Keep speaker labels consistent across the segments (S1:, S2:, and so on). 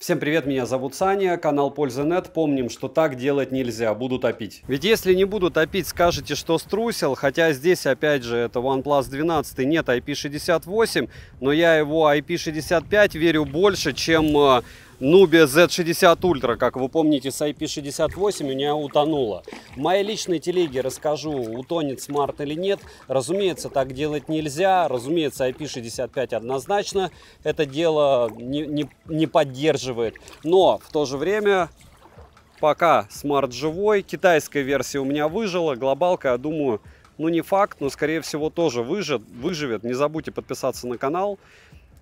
S1: Всем привет, меня зовут Саня, канал Польза.нет. Помним, что так делать нельзя, буду топить. Ведь если не буду топить, скажете, что струсил. Хотя здесь, опять же, это OnePlus 12, нет IP68, но я его IP65 верю больше, чем Nubia Z60 Ultra. Как вы помните, с IP68 у меня утонуло. В моей личной телеге расскажу, утонет смарт или нет. Разумеется, так делать нельзя. Разумеется, IP65 однозначно это дело не поддерживает. Но в то же время, пока смарт живой, китайская версия у меня выжила. Глобалка, я думаю, ну не факт, но скорее всего тоже выживет. Не забудьте подписаться на канал.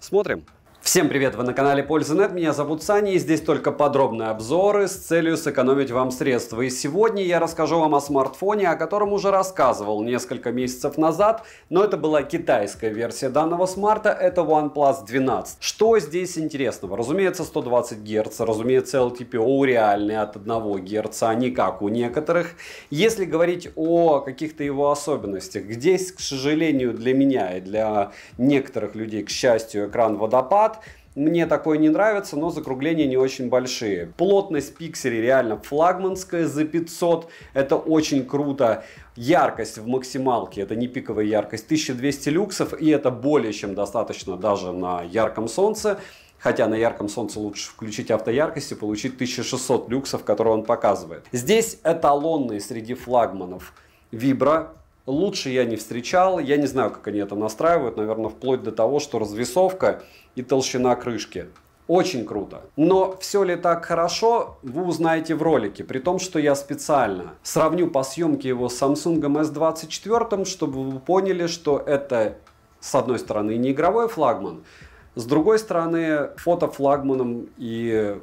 S1: Смотрим. Всем привет, вы на канале Польза.нет, меня зовут Саня, и здесь только подробные обзоры с целью сэкономить вам средства. И сегодня я расскажу вам о смартфоне, о котором уже рассказывал несколько месяцев назад, но это была китайская версия данного смарта, это OnePlus 12. Что здесь интересного? Разумеется, 120 Гц, разумеется, LTPO реальный от 1 Гц, а не как у некоторых. Если говорить о каких-то его особенностях, здесь, к сожалению, для меня и для некоторых людей, к счастью, экран водопад. Мне такое не нравится, но закругления не очень большие. Плотность пикселей реально флагманская за 500. Это очень круто. Яркость в максималке, это не пиковая яркость, 1200 люксов. И это более чем достаточно даже на ярком солнце. Хотя на ярком солнце лучше включить автояркость и получить 1600 люксов, которые он показывает. Здесь эталонный среди флагманов Vibra. Лучше я не встречал, я не знаю, как они это настраивают, наверное, вплоть до того, что развесовка и толщина крышки. Очень круто. Но все ли так хорошо, вы узнаете в ролике, при том, что я специально сравню по съемке его с Samsung S24, чтобы вы поняли, что это, с одной стороны, не игровой флагман, с другой стороны, фотофлагманом и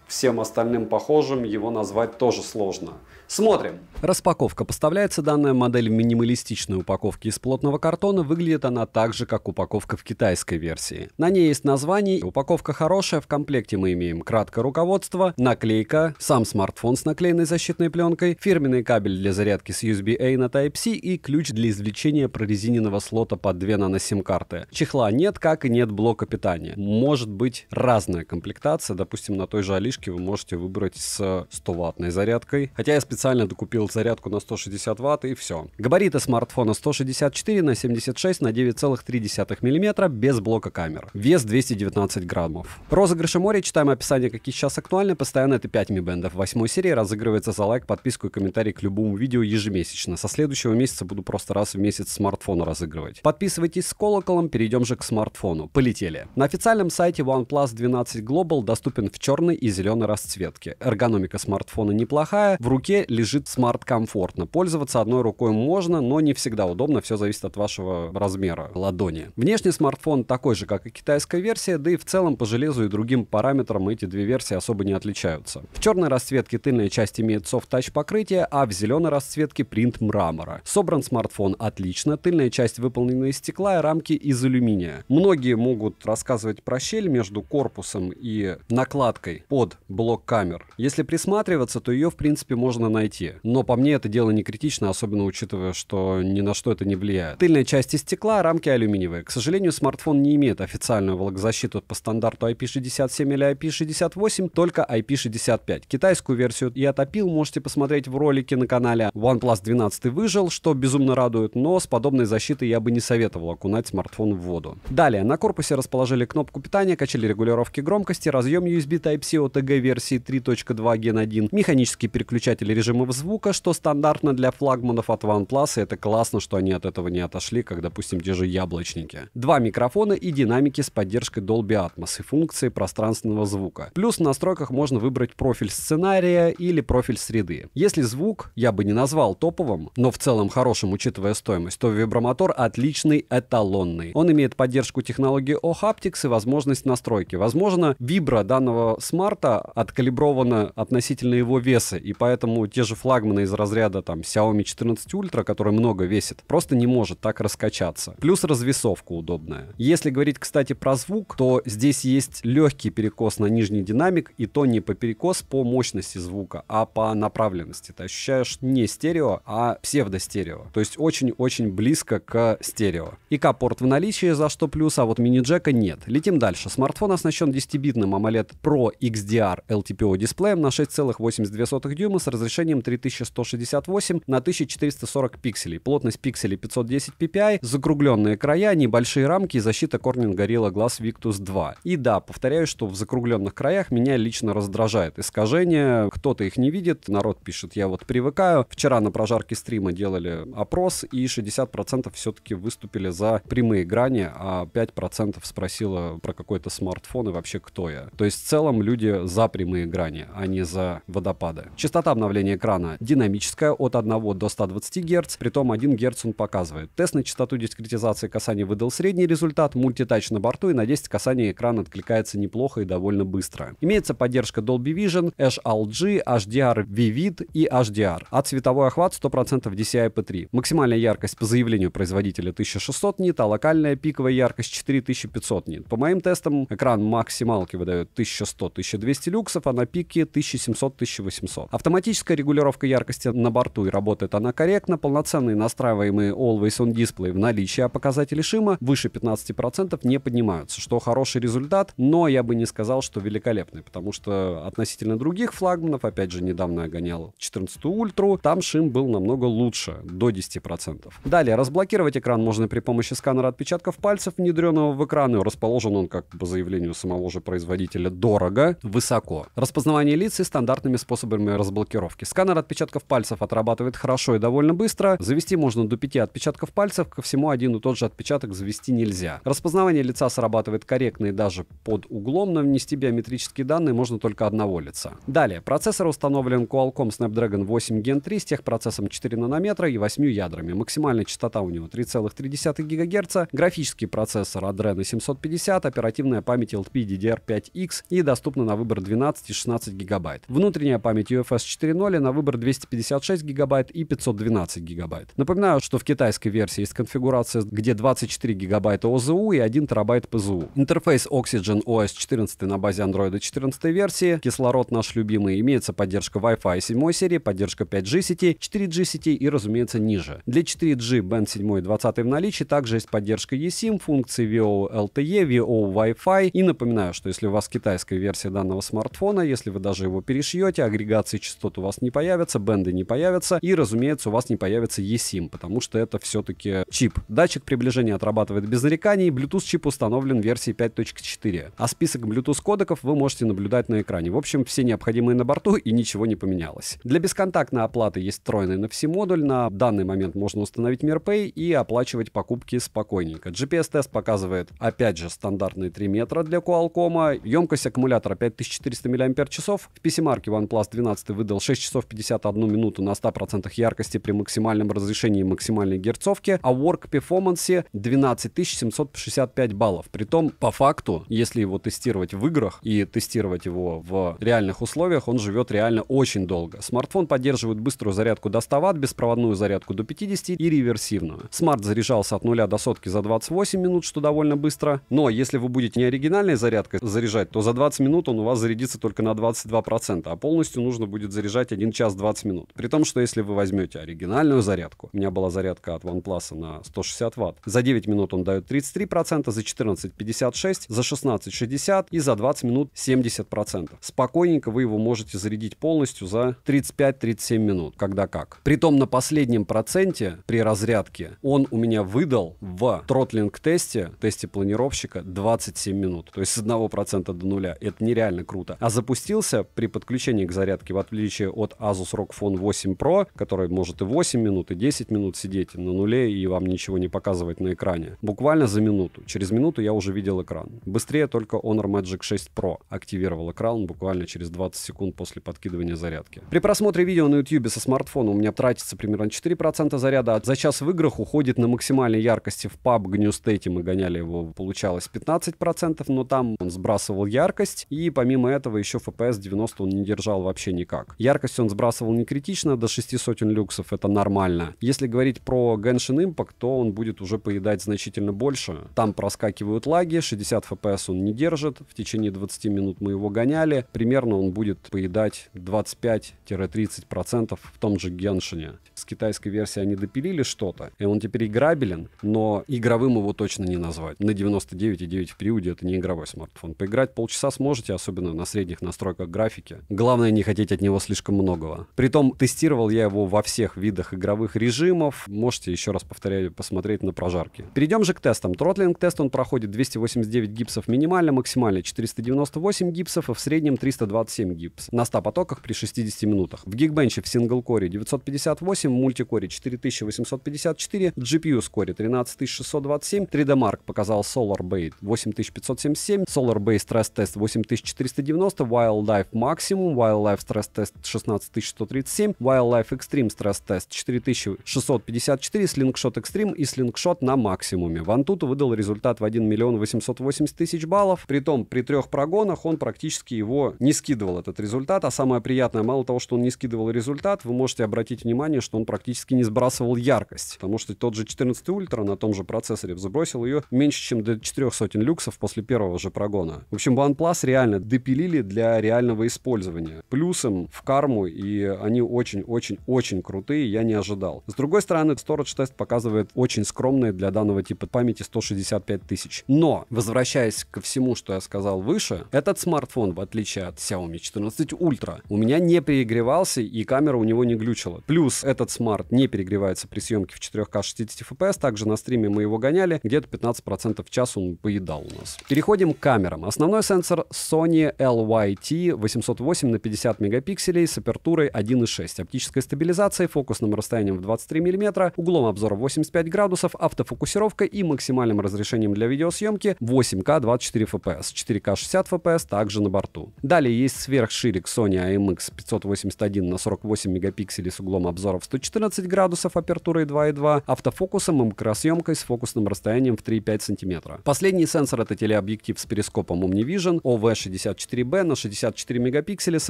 S1: всем остальным похожим его назвать тоже сложно. Смотрим. Распаковка. Поставляется данная модель в минималистичной упаковке из плотного картона. Выглядит она так же, как упаковка в китайской версии. На ней есть название. Упаковка хорошая. В комплекте мы имеем краткое руководство, наклейка, сам смартфон с наклеенной защитной пленкой, фирменный кабель для зарядки с USB-A на Type-C и ключ для извлечения прорезиненного слота под 2 нано-сим-карты. Чехла нет, как и нет блока питания. Может быть разная комплектация. Допустим, на той же Алишке вы можете выбрать с 100-ваттной зарядкой. Хотя я специально докупил зарядку на 160 Вт и все. Габариты смартфона 164 на 76 на 9,3 мм без блока камер. Вес 219 граммов. Розыгрыши море. Читаем описание, какие сейчас актуальны. Постоянно это 5 Mi Band 8 серии. Разыгрывается за лайк, подписку и комментарий к любому видео ежемесячно. Со следующего месяца буду просто раз в месяц смартфон разыгрывать. Подписывайтесь с колоколом. Перейдем же к смартфону. Полетели. На официальном сайте OnePlus 12 Global доступен в черной и зеленой расцветке. Эргономика смартфона неплохая. В руке лежит смарт-комфортно. Пользоваться одной рукой можно, но не всегда удобно. Все зависит от вашего размера ладони. Внешний смартфон такой же, как и китайская версия, да и в целом по железу и другим параметрам эти две версии особо не отличаются. В черной расцветке тыльная часть имеет софт-тач покрытие, а в зеленой расцветке принт мрамора. Собран смартфон отлично. Тыльная часть выполнена из стекла и рамки из алюминия. Многие могут рассказывать про щель между корпусом и накладкой под блок камер. Если присматриваться, то ее в принципе можно найти. Но по мне это дело не критично, особенно учитывая, что ни на что это не влияет. Тыльная часть из стекла, рамки алюминиевые. К сожалению, смартфон не имеет официальную влагозащиту по стандарту IP67 или IP68, только IP65. Китайскую версию я топил, можете посмотреть в ролике на канале. OnePlus 12 выжил, что безумно радует, но с подобной защитой я бы не советовал окунать смартфон в воду. Далее, на корпусе расположили кнопку питания, качели регулировки громкости, разъем USB Type-C OTG версии 3.2 Gen 1, механический переключатель режимов звука, что стандартно для флагманов от OnePlus, и это классно, что они от этого не отошли, как, допустим, те же яблочники. 2 микрофона и динамики с поддержкой Dolby Atmos и функцией пространственного звука. Плюс в настройках можно выбрать профиль сценария или профиль среды. Если звук я бы не назвал топовым, но в целом хорошим, учитывая стоимость, то вибромотор отличный, эталонный. Он имеет поддержку технологии O-Haptics и возможность настройки. Возможно, вибра данного смарта откалибрована относительно его веса, и поэтому те же флагманы из разряда там Xiaomi 14 Ultra, который много весит, просто не может так раскачаться. Плюс развесовка удобная. Если говорить, кстати, про звук, то здесь есть легкий перекос на нижний динамик, и то не по перекос по мощности звука, а по направленности. Ты ощущаешь не стерео, а псевдостерео. То есть очень-очень близко к стерео. ИК-порт в наличии, за что плюс, а вот мини-джека нет. Летим дальше. Смартфон оснащен 10-битным AMOLED Pro XDR LTPO дисплеем на 6,82 дюйма с разрешением 3168 на 1440 пикселей. Плотность пикселей 510 ppi, закругленные края, небольшие рамки и защита Corning Gorilla Glass Victus 2. И да, повторяю, что в закругленных краях меня лично раздражает искажение. Кто-то их не видит, народ пишет, я вот привыкаю. Вчера на прожарке стрима делали опрос, и 60% все-таки выступили за прямые грани, а 5% спросило про какой-то смартфон и вообще кто я. То есть в целом люди за прямые грани, а не за водопады. Частота обновления экрана динамическая от 1 до 120 Гц, притом 1 Гц он показывает. Тест на частоту дискретизации касаний выдал средний результат, мультитач на борту, и на 10 касаний экран откликается неплохо и довольно быстро. Имеется поддержка Dolby Vision, HLG, HDR Vivid и HDR, а цветовой охват 100% DCI-P3. Максимальная яркость по заявлению производителя 1600 нит, а локальная пиковая яркость 4500 нит. По моим тестам экран максималки выдает 1100-1200 люксов, а на пике 1700-1800. Автоматическая регулировка яркости на борту, и работает она корректно. Полноценные настраиваемые Always On Display в наличии, а показатели шима выше 15% не поднимаются, что хороший результат, но я бы не сказал, что великолепный, потому что относительно других флагманов, опять же, недавно я гонял 14 Ультра, там шим был намного лучше, до 10%. Далее, разблокировать экран можно при помощи сканера отпечатков пальцев, внедренного в экран, и расположен он, как по заявлению самого же производителя, дорого, высоко. Распознавание лиц и стандартными способами разблокировки. Сканер отпечатков пальцев отрабатывает хорошо и довольно быстро. Завести можно до 5 отпечатков пальцев, ко всему один и тот же отпечаток завести нельзя. Распознавание лица срабатывает корректно и даже под углом, но внести биометрические данные можно только одного лица. Далее, процессор установлен Qualcomm Snapdragon 8 Gen 3 с техпроцессом 4 нанометра и 8 ядрами. Максимальная частота у него 3,3 ГГц, графический процессор Adreno 750, оперативная память LPDDR5X и доступна на выбор 12 и 16 ГБ. Внутренняя память UFS 4.0 на выбор 256 ГБ и 512 ГБ. Напоминаю, что в китайской версии есть конфигурация, где 24 ГБ ОЗУ и 1 ТБ ПЗУ. Интерфейс Oxygen OS 14 на базе Android 14 версии, кислород наш любимый, имеется поддержка Wi-Fi 7 серии, поддержка 5G сетей, 4G сетей и, разумеется, ниже. Для 4G Band 7 и 20 в наличии, также есть поддержка eSIM, функции VO LTE, VO Wi-Fi. И напоминаю, что если у вас китайская версия данного смартфона, если вы даже его перешьете, агрегации частот у вас не появятся, бенды не появятся, и, разумеется, у вас не появится eSIM, потому что это все-таки чип. Датчик приближения отрабатывает без нареканий, Bluetooth чип установлен в версии 5.4, а список Bluetooth кодеков вы можете наблюдать на экране. В общем, все необходимые на борту, и ничего не поменялось. Для бесконтактной оплаты есть встроенный NFC-модуль, на данный момент можно установить MirPay и оплачивать покупки спокойненько. GPS-тест показывает, опять же, стандартные 3 метра для Qualcomm, емкость аккумулятора 5400 мАч. В PC-марке OnePlus 12 выдал 6 часов 51 минуту на 100% яркости при максимальном разрешении и максимальной герцовке, а Work Performance 12765 баллов. Притом, по факту, если его тестировать в играх и тестировать его в реальных условиях, он живет реально очень долго. Смартфон поддерживает быструю зарядку до 100 Вт, беспроводную зарядку до 50 и реверсивную. Смарт заряжался от 0 до сотки за 28 минут, что довольно быстро. Но если вы будете не оригинальной зарядкой заряжать, то за 20 минут он у вас зарядится только на 22%, а полностью нужно будет заряжать 1 час 20 минут. При том, что если вы возьмете оригинальную зарядку, у меня была зарядка от OnePlus на 160 Вт, за 9 минут он дает 33%, за 14 56%, за 16 60% и за 20 минут 70%. Спокойненько вы его можете зарядить полностью за 35-37 минут, когда как. Притом на последнем проценте при разрядке он у меня выдал в тротлинг-тесте, тесте планировщика, 27 минут. То есть с 1% до нуля. Это нереально круто. А запустился при подключении к зарядке, в отличие от Asus ROG Phone 8 Pro, который может и 8 минут, и 10 минут сидеть на нуле и вам ничего не показывать на экране. Буквально за минуту. Через минуту я уже видел экран. Быстрее только Honor Magic 6 Pro активировал экран буквально через 20 секунд после подкидывания зарядки. При просмотре видео на YouTube со смартфона у меня тратится примерно 4% заряда, а за час в играх уходит на максимальной яркости. В PUBG New State мы гоняли его, получалось 15%, но там он сбрасывал яркость, и помимо этого еще FPS 90 он не держал вообще никак. Яркость яркость он сбрасывал не критично, до 600 люксов это нормально. Если говорить про Genshin Impact, то он будет уже поедать значительно больше. Там проскакивают лаги, 60 FPS он не держит, в течение 20 минут мы его гоняли. Примерно он будет поедать 25-30% в том же Genshin. С китайской версии они допилили что-то, и он теперь играбелен, но игровым его точно не назвать. На 99,9 в периоде это не игровой смартфон. Поиграть полчаса сможете, особенно на средних настройках графики. Главное не хотеть от него слишком многого. Притом тестировал я его во всех видах игровых режимов. Можете, еще раз повторяю, посмотреть на прожарки. Перейдем же к тестам. Тротлинг-тест он проходит 289 гипсов минимально, максимально 498 гипсов и в среднем 327 гипс на 100 потоках при 60 минутах. В Geekbench в сингл-коре 958, в мультикоре 4854, GPU скоре 13627, 3D Mark показал SolarBase 8577, SolarBase стресс-тест 8490, Wildlife максимум, Wildlife стресс-тест 16137, Wildlife Extreme стресс-тест 4654, Slingshot Extreme и Slingshot на максимуме. Вантуту выдал результат в 1 880 000 баллов. Притом при 3 прогонах он практически его не скидывал, этот результат. А самое приятное, мало того, что он не скидывал результат, вы можете обратить внимание, что он практически не сбрасывал яркость. Потому что тот же 14 Ультра на том же процессоре сбросил ее меньше, чем до 400 люксов после первого же прогона. В общем, OnePlus реально допилили для реального использования. Плюсом в карму, и они очень-очень-очень крутые, я не ожидал. С другой стороны, Storage тест показывает очень скромные для данного типа памяти 165 тысяч. Но, возвращаясь ко всему, что я сказал выше, этот смартфон, в отличие от Xiaomi 14 Ultra, у меня не перегревался и камера у него не глючила. Плюс этот смарт не перегревается при съемке в 4К 60 FPS. Также на стриме мы его гоняли, где-то 15% в час он поедал у нас. Переходим к камерам. Основной сенсор Sony LYT 808 на 50 мегапикселей с апертурой 1.6, оптической стабилизацией, фокусным расстоянием в 23 мм, углом обзора 85 градусов, автофокусировкой и максимальным разрешением для видеосъемки 8К 24 FPS, 4К 60 FPS также на борту. Далее есть сверхширик Sony IMX 581 на 48 мегапикселей с углом обзора в 114 градусов, апертурой 2.2, автофокусом и макросъемкой с фокусным расстоянием в 3,5 см. Последний сенсор — это телеобъектив с перископом OmniVision OV64B на 64 мегапикселя с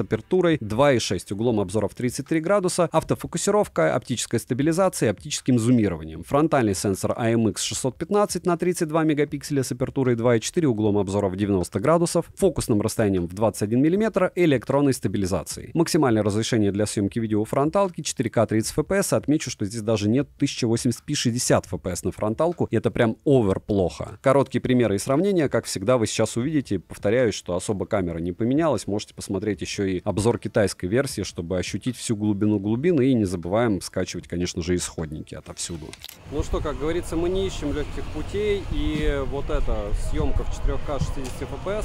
S1: апертурой 2.6, углом обзора в 33 градуса, автофокусировка, оптическая стабилизация и оптическим зумированием. Фронтальный сенсор IMX 615 на 32 мегапикселя с апертурой 2.4, углом обзора в 90 градусов, фокусным расстоянием в 21 мм и электронной стабилизацией. Максимальное разрешение для съемки видео фронталки 4К 30 FPS. Отмечу, что здесь даже нет 1080p 60 FPS на фронталку, и это прям овер плохо. Короткие примеры и сравнения, как всегда, вы сейчас увидите. Повторяюсь, что особо камера не поменялась. Можете посмотреть еще и обзор китайской версии, чтобы ощутить всю глубину глубины. И не забываем скачивать, конечно же, исходники отовсюду. Ну что, как говорится, мы не ищем легких путей. И вот эта съемка в 4К 60 FPS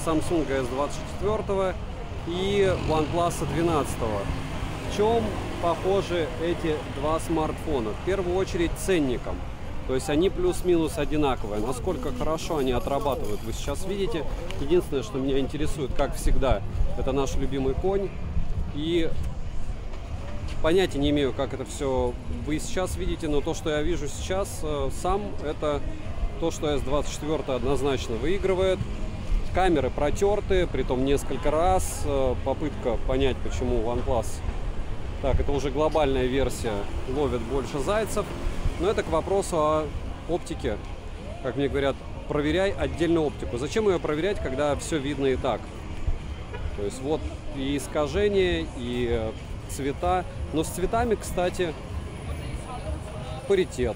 S1: с Samsung S24 и OnePlus 12. В чем похожи эти два смартфона? В первую очередь ценником. То есть они плюс-минус одинаковые. Насколько хорошо они отрабатывают, вы сейчас видите. Единственное, что меня интересует, как всегда, это наш любимый конь. И понятия не имею, как это все вы сейчас видите, но то, что я вижу сейчас сам, это то, что S24 однозначно выигрывает. Камеры протерты, притом несколько раз. Попытка понять, почему OnePlus, так, это уже глобальная версия, ловит больше зайцев. Но это к вопросу о оптике. Как мне говорят, проверяй отдельно оптику. Зачем ее проверять, когда все видно и так? То есть вот и искажения, и цвета. Но с цветами, кстати, паритет.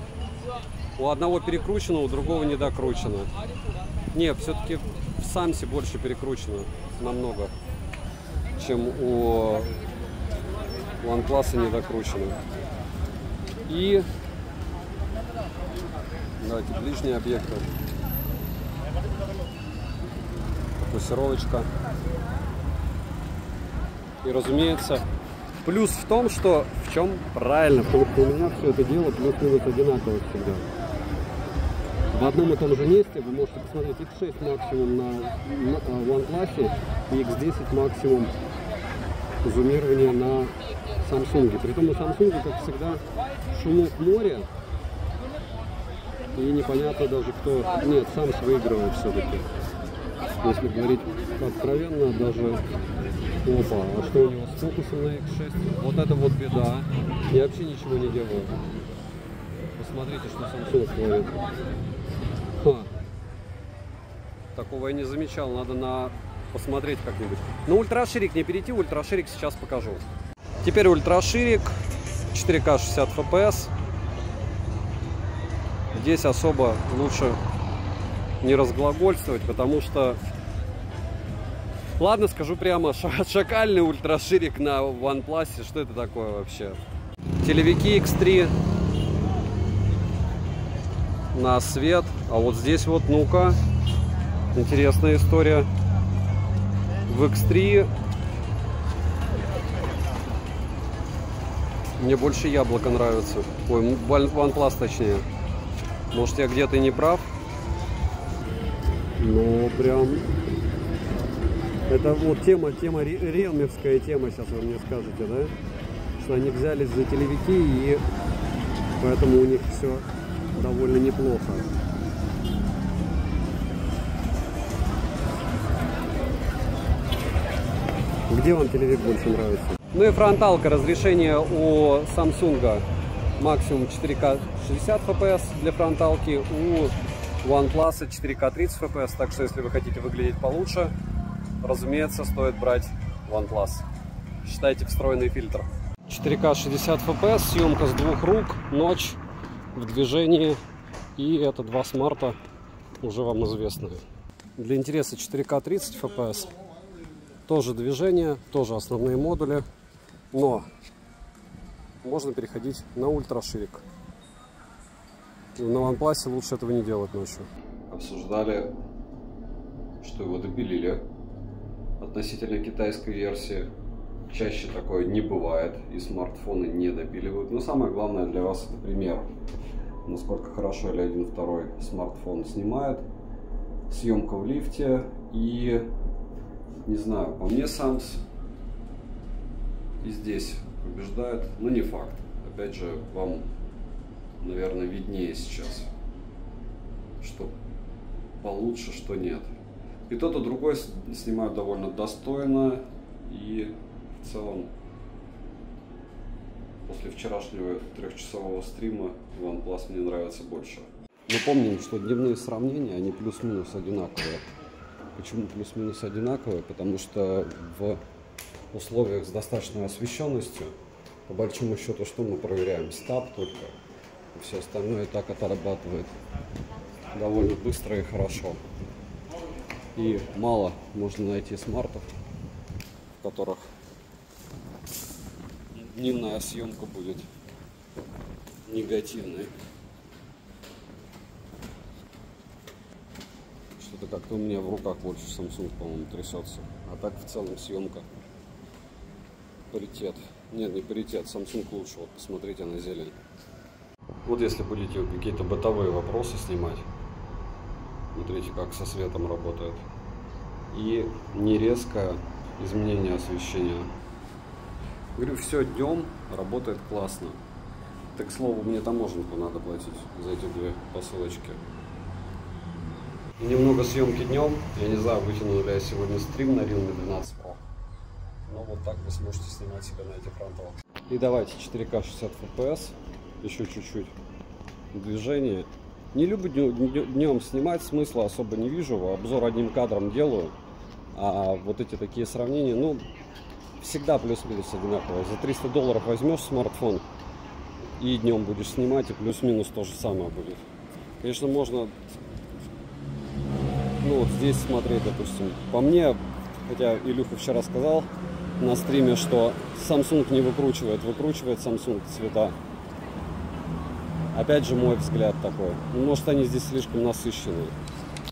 S1: У одного перекручено, у другого недокручено. Не, все-таки в Самсе больше перекручено намного, чем у OnePlus недокручено. И давайте ближние объекты. Фокусировочка. И, разумеется, плюс в том, что в чем правильно, потому что у меня все это дело плюс-минус одинаково всегда. В одном и том же месте вы можете посмотреть X6 максимум на OnePlus и X10 максимум зумирования на Samsung. Притом на Samsung, как всегда, шумок моря. И непонятно даже кто... Нет, Samsung выигрывает все-таки. Если говорить откровенно, даже... Опа, а что у него с фокусом на X6? Вот это вот беда. Я вообще ничего не делаю. Посмотрите, что Samsung творит. Ха. Такого я не замечал, надо посмотреть как-нибудь. На ультраширик не перейти, ультраширик сейчас покажу. Теперь ультраширик, 4К 60 FPS. Здесь особо лучше не разглагольствовать, потому что... Ладно, скажу прямо, шакальный ультраширик на OnePlus, что это такое вообще? Телевики X3 на свет, а вот здесь вот, ну-ка, интересная история. В X3 мне больше яблоко нравится. Ой, OnePlus точнее. Может, я где-то не прав? Но прям... Это вот тема риэлмевская тема, сейчас вы мне скажете, да? Что они взялись за телевики, и поэтому у них все довольно неплохо. Где вам телевик больше нравится? Ну и фронталка. Разрешение у Samsung максимум 4К 60 FPS для фронталки, у OnePlus 4К 30 FPS, так что если вы хотите выглядеть получше, разумеется, стоит брать OnePlus. Считайте встроенный фильтр. 4К 60 FPS, съемка с двух рук, ночь в движении, и это два смарта, уже вам известные. Для интереса 4К 30 FPS, тоже движение, тоже основные модули, но можно переходить на ультраширик. На OnePlus лучше этого не делать ночью. Обсуждали, что его допилили. Относительно китайской версии чаще такое не бывает, и смартфоны не допиливают. Но самое главное для вас это пример, насколько хорошо L1 2 смартфон снимает. Съемка в лифте и, не знаю, по мне Samsung и здесь побеждает, но не факт. Опять же, вам, наверное, виднее сейчас, что получше, что нет. И тот, и другой снимают довольно достойно, и в целом после вчерашнего 3-часового стрима OnePlus мне нравится больше. Мы помним, что дневные сравнения, они плюс-минус одинаковые. Почему плюс-минус одинаковые? Потому что в условиях с достаточной освещенностью, по большому счету, что мы проверяем? Стаб только. И все остальное и так отрабатывает довольно быстро и хорошо. И мало можно найти смартов, в которых дневная съемка будет негативной. Что-то как-то у меня в руках больше Samsung, по-моему, трясется. А так в целом съемка паритет. Нет, не паритет, Samsung лучше. Вот посмотрите на зелень. Вот если будете какие-то бытовые вопросы снимать, смотрите, как со светом работает. И не резкое изменение освещения. Говорю, все днем работает классно. Так, к слову, мне таможенку надо платить за эти две посылочки. И немного съемки днем. Я не знаю, вытянул ли я сегодня стрим на Realme 12 Pro. Но вот так вы сможете снимать себя на эти фронталки. И давайте 4К 60 FPS. Еще чуть-чуть движение. Не люблю днем снимать, смысла особо не вижу. Обзор одним кадром делаю. А вот эти такие сравнения, ну, всегда плюс-минус одинаково. За $300 возьмешь смартфон и днем будешь снимать, и плюс-минус то же самое будет. Конечно, можно, ну, вот здесь смотреть, допустим. По мне, хотя Илюха вчера сказал на стриме, что Samsung не выкручивает, выкручивает Samsung цвета. Опять же, мой взгляд такой. Может, они здесь слишком насыщенные.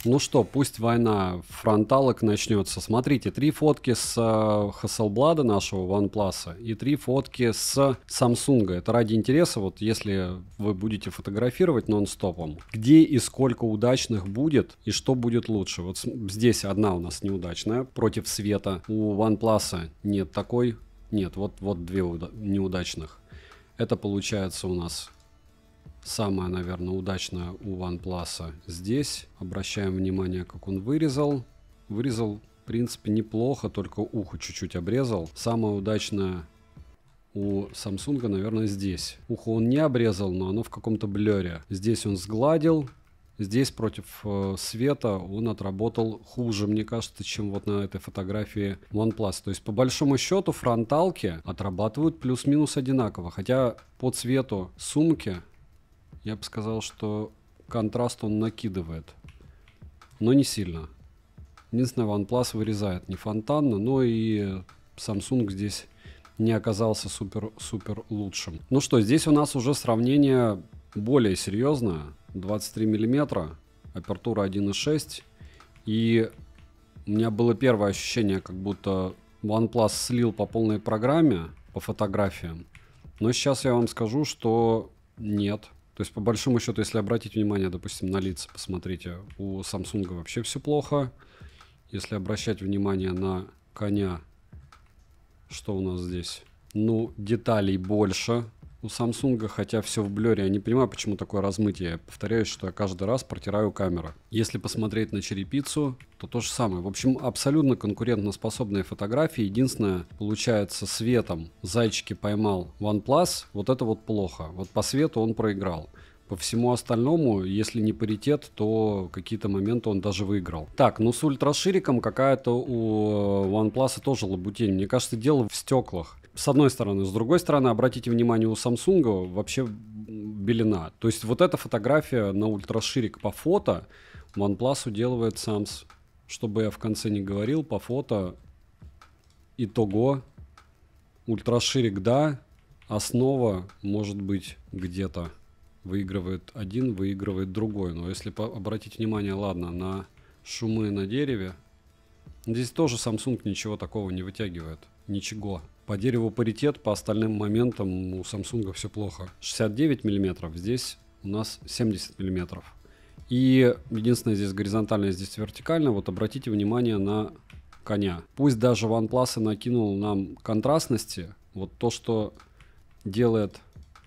S1: Ну что, пусть война фронталок начнется. Смотрите, 3 фотки с Hasselblad нашего OnePlus и 3 фотки с Samsung. Это ради интереса, вот если вы будете фотографировать нон-стопом, где и сколько удачных будет и что будет лучше. Вот здесь одна у нас неудачная против света. У OnePlus нет такой. Нет, вот 2 неудачных. Это получается у нас... Самая, наверное, удачная у OnePlus здесь. Обращаем внимание, как он вырезал. вырезал, в принципе, неплохо, только ухо чуть-чуть обрезал. Самое удачное у Samsung, наверное, здесь. Ухо он не обрезал, но оно в каком-то блере. Здесь он сгладил. Здесь против света он отработал хуже, мне кажется, чем вот на этой фотографии OnePlus. То есть, по большому счету, фронталки отрабатывают плюс-минус одинаково. Хотя по цвету сумки, я бы сказал, что контраст он накидывает. Но не сильно. Единственное, OnePlus вырезает не фонтанно, но и Samsung здесь не оказался супер лучшим. Ну что, здесь у нас уже сравнение более серьезное. 23 миллиметра, апертура 1.6. И у меня было первое ощущение, как будто OnePlus слил по полной программе по фотографиям. Но сейчас я вам скажу, что нет. То есть, по большому счету, если обратить внимание, допустим, на лица, посмотрите, у Samsung вообще все плохо. Если обращать внимание на коня, что у нас здесь? Ну, деталей больше у Samsung, хотя все в блере. Я не понимаю, почему такое размытие. Я повторяюсь, что я каждый раз протираю камеру. Если посмотреть на черепицу, то то же самое. В общем, абсолютно конкурентоспособные фотографии. Единственное, получается, светом зайчики поймал OnePlus. Вот это вот плохо. Вот по свету он проиграл. По всему остальному, если не паритет, то какие-то моменты он даже выиграл. Так, ну с ультрашириком какая-то у OnePlus тоже лабутень. Мне кажется, дело в стеклах. С одной стороны. С другой стороны, обратите внимание, у Samsung вообще белена. То есть вот эта фотография на ультраширик по фото OnePlus уделывает Sams. Что бы я в конце не говорил, по фото итого ультраширик да, основа может быть где-то. Выигрывает один, выигрывает другой. Но если обратить внимание, ладно, на шумы на дереве, здесь тоже Samsung ничего такого не вытягивает. Ничего. По дереву паритет, по остальным моментам у Samsung все плохо. 69 миллиметров, здесь у нас 70 миллиметров. И единственное, здесь горизонтально, здесь вертикально. Вот обратите внимание на коня. Пусть даже OnePlus накинул нам контрастности, вот то, что делает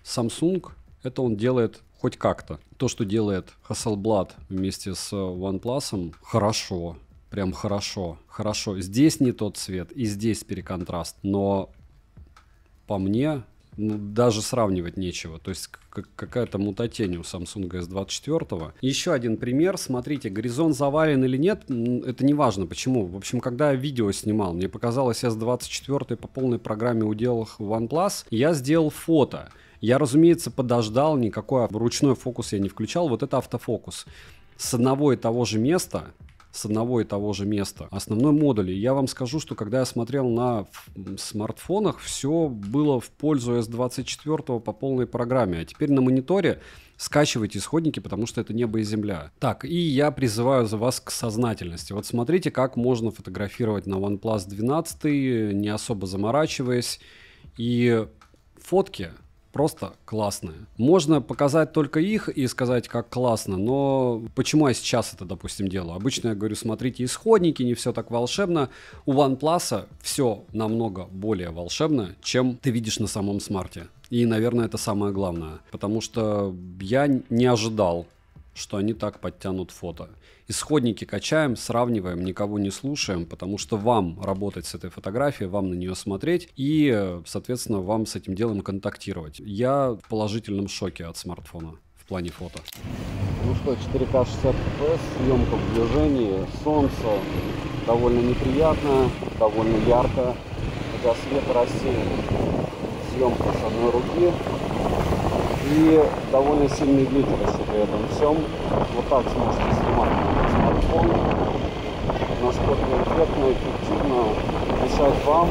S1: Samsung, это он делает хоть как-то. То, что делает Hasselblad вместе с OnePlus, хорошо. Прям хорошо. Хорошо. Здесь не тот цвет, и здесь переконтраст. Но по мне, ну, даже сравнивать нечего. То есть какая-то мутатень у Samsung S24. Еще один пример. Смотрите, горизонт завален или нет, это не важно. Почему? В общем, когда я видео снимал, мне показалось S24 по полной программе уделал OnePlus, я сделал фото. Я, разумеется, подождал, никакой ручной фокус я не включал. Вот это автофокус. С одного и того же места основной модули. Я вам скажу, что когда я смотрел на смартфонах, все было в пользу S24 по полной программе. А теперь на мониторе скачивайте исходники, потому что это небо и земля. Так, и я призываю за вас к сознательности. Вот смотрите, как можно фотографировать на OnePlus 12, не особо заморачиваясь. И фотки просто классные. Можно показать только их и сказать, как классно, но почему я сейчас это, допустим, делаю? Обычно я говорю, смотрите исходники, не все так волшебно. У OnePlus все намного более волшебно, чем ты видишь на самом смарте. И, наверное, это самое главное, потому что я не ожидал, что они так подтянут фото. Исходники качаем, сравниваем, никого не слушаем, потому что вам работать с этой фотографией, вам на нее смотреть и, соответственно, вам с этим делом контактировать. Я в положительном шоке от смартфона в плане фото. Ну что, 4К 60 FPS, съемка в движении, солнце довольно неприятное, довольно яркое, хотя свет рассеян. Съемка с одной руки. И довольно сильный ветер еще при этом всем. Вот так сможете снимать на смартфон. Насколько эффектно, эффективно решать вам.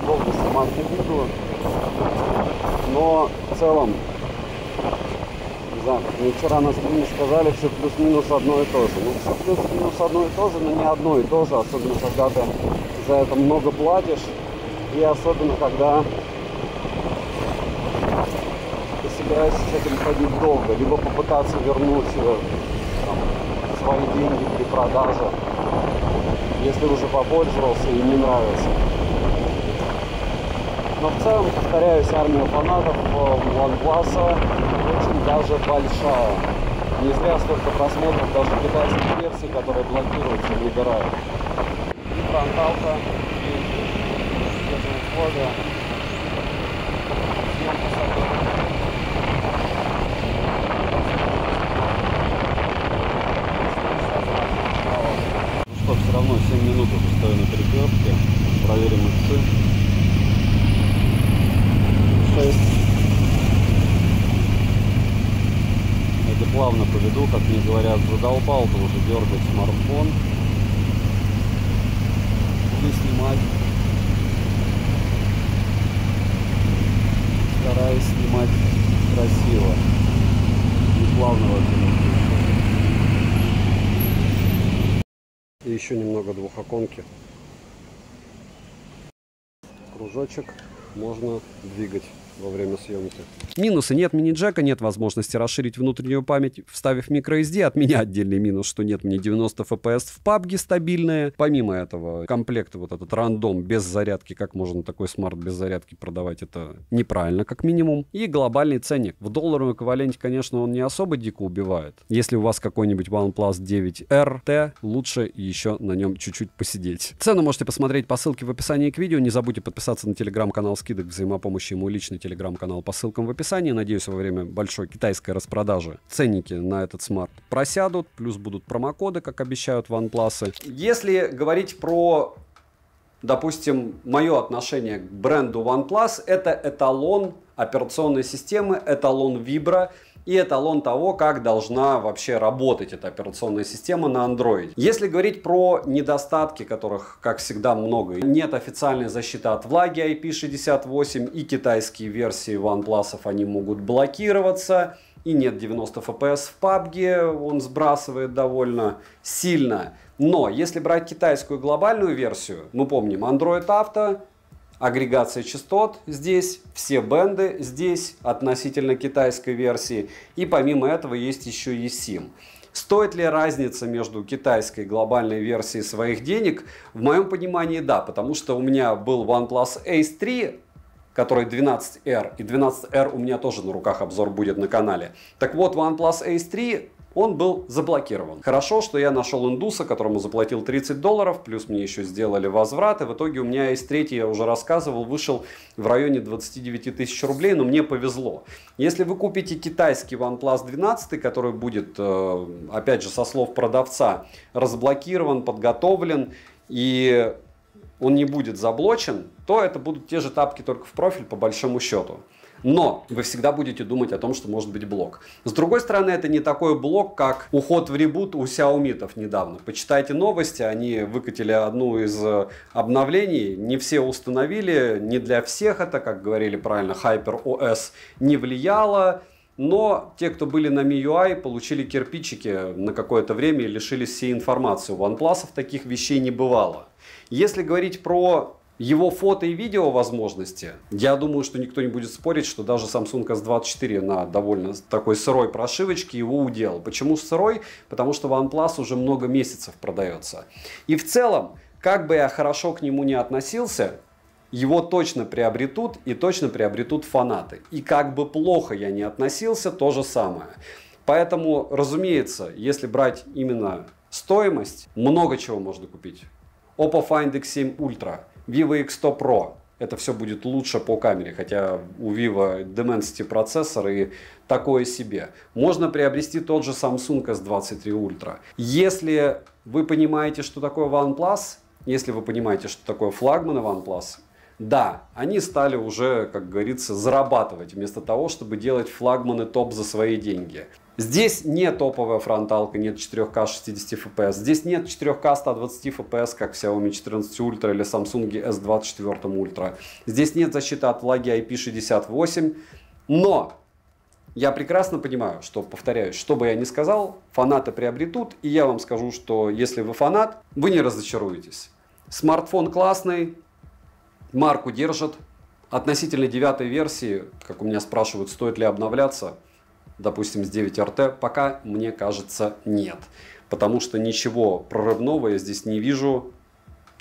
S1: Долго снимать не буду. Но в целом, не знаю, как мне вчера на стриме сказали, все плюс-минус одно и то же. Ну, все плюс-минус одно и то же, но не одно и то же. Особенно, когда ты за это много платишь. И особенно, когда собираюсь с этим ходить долго, либо попытаться вернуть там, свои деньги при продаже, если уже попользовался и не нравится. Но в целом, повторяюсь, армия фанатов OnePlus очень даже большая. Не зря столько просмотров даже китайских версий, которые блокируются и убирают. И фронталка, и те же условия. Ну что, все равно 7 минут уже стою на перекрестке. Проверим иксы. 6. Это плавно поведу, как мне говорят, задолбал ты уже дергать смартфон и снимать. Стараюсь снимать красиво и плавно вообще. И еще немного двухоконки. Кружочек можно двигать во время съемки. Минусы: нет мини-джека, нет возможности расширить внутреннюю память, вставив microSD. От меня отдельный минус, что нет мне 90 FPS в PUBG стабильные. Помимо этого, комплект вот этот рандом без зарядки. Как можно такой смарт без зарядки продавать? Это неправильно, как минимум. И глобальный ценник. В долларовом эквиваленте, конечно, он не особо дико убивает. Если у вас какой-нибудь OnePlus 9R T, лучше еще на нем чуть-чуть посидеть. Цену можете посмотреть по ссылке в описании к видео. Не забудьте подписаться на телеграм-канал скидок взаимопомощи, мой личный телеграм-канал по ссылкам в описании. Надеюсь, во время большой китайской распродажи ценники на этот смарт просядут, плюс будут промокоды, как обещают OnePlus. Если говорить про, допустим, мое отношение к бренду OnePlus, это эталон операционной системы, эталон Vibra и эталон того, как должна вообще работать эта операционная система на Android. Если говорить про недостатки, которых, как всегда, много, нет официальной защиты от влаги IP68, и китайские версии OnePlus они могут блокироваться, и нет 90 FPS в PUBG, он сбрасывает довольно сильно. Но если брать китайскую глобальную версию, мы помним Android Auto, агрегация частот здесь, все бенды здесь относительно китайской версии. И помимо этого есть еще и eSIM. Стоит ли разница между китайской и глобальной версией своих денег? В моем понимании да, потому что у меня был OnePlus Ace 3, который 12R, и 12R у меня тоже на руках обзор будет на канале. Так вот, OnePlus Ace 3... он был заблокирован. Хорошо, что я нашел индуса, которому заплатил $30, плюс мне еще сделали возврат, и в итоге у меня Ace 3, я уже рассказывал, вышел в районе 29 тысяч рублей, но мне повезло. Если вы купите китайский OnePlus 12, который будет, опять же, со слов продавца, разблокирован, подготовлен, и он не будет заблочен, то это будут те же тапки, только в профиль, по большому счету. Но вы всегда будете думать о том, что может быть блок. С другой стороны, это не такой блок, как уход в ребут у Xiaomi недавно. Почитайте новости, они выкатили одну из обновлений, не все установили, не для всех это, как говорили правильно, HyperOS не влияло. Но те, кто были на MIUI, получили кирпичики на какое-то время и лишились всей информации. У OnePlus таких вещей не бывало. Если говорить про его фото и видео возможности, я думаю, что никто не будет спорить, что даже Samsung S24 на довольно такой сырой прошивочке его удел. Почему сырой? Потому что OnePlus уже много месяцев продается. И в целом, как бы я хорошо к нему не относился, его точно приобретут и точно приобретут фанаты. И как бы плохо я не относился, то же самое. Поэтому, разумеется, если брать именно стоимость, много чего можно купить. Oppo Find X7 Ultra, Vivo X100 Pro. Это все будет лучше по камере, хотя у Vivo Dimensity процессор и такое себе. Можно приобрести тот же Samsung S23 Ultra. Если вы понимаете, что такое OnePlus, если вы понимаете, что такое флагманы OnePlus, да, они стали уже, как говорится, зарабатывать, вместо того, чтобы делать флагманы топ за свои деньги. Здесь не топовая фронталка, нет 4К 60 FPS, здесь нет 4К 120 FPS, как в Xiaomi 14 Ultra или Samsung S24 Ultra. Здесь нет защиты от влаги IP68, но я прекрасно понимаю, что, повторяюсь, что бы я ни сказал, фанаты приобретут, и я вам скажу, что если вы фанат, вы не разочаруетесь. Смартфон классный, марку держит. Относительно 9-й версии, как у меня спрашивают, стоит ли обновляться, допустим, с 9RT, пока, мне кажется, нет. Потому что ничего прорывного я здесь не вижу,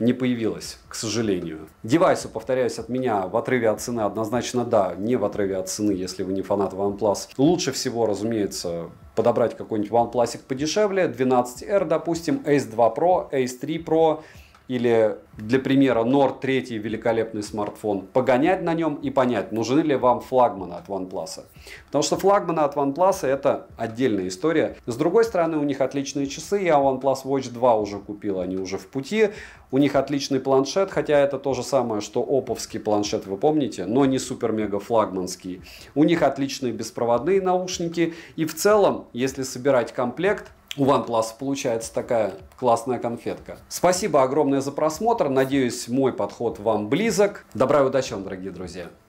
S1: не появилось, к сожалению. Девайсы, повторяюсь, от меня в отрыве от цены однозначно да, не в отрыве от цены, если вы не фанат OnePlus. Лучше всего, разумеется, подобрать какой-нибудь OnePlus подешевле, 12R, допустим, Ace 2 Pro, Ace 3 Pro, или, для примера, Nord 3, великолепный смартфон, погонять на нем и понять, нужны ли вам флагманы от OnePlus. Потому что флагманы от OnePlus это отдельная история. С другой стороны, у них отличные часы, я OnePlus Watch 2 уже купил, они уже в пути. У них отличный планшет, хотя это то же самое, что оповский планшет, вы помните, но не супер-мега флагманский. У них отличные беспроводные наушники. И в целом, если собирать комплект, у OnePlus получается такая классная конфетка. Спасибо огромное за просмотр. Надеюсь, мой подход вам близок. Добра и удачи вам, дорогие друзья.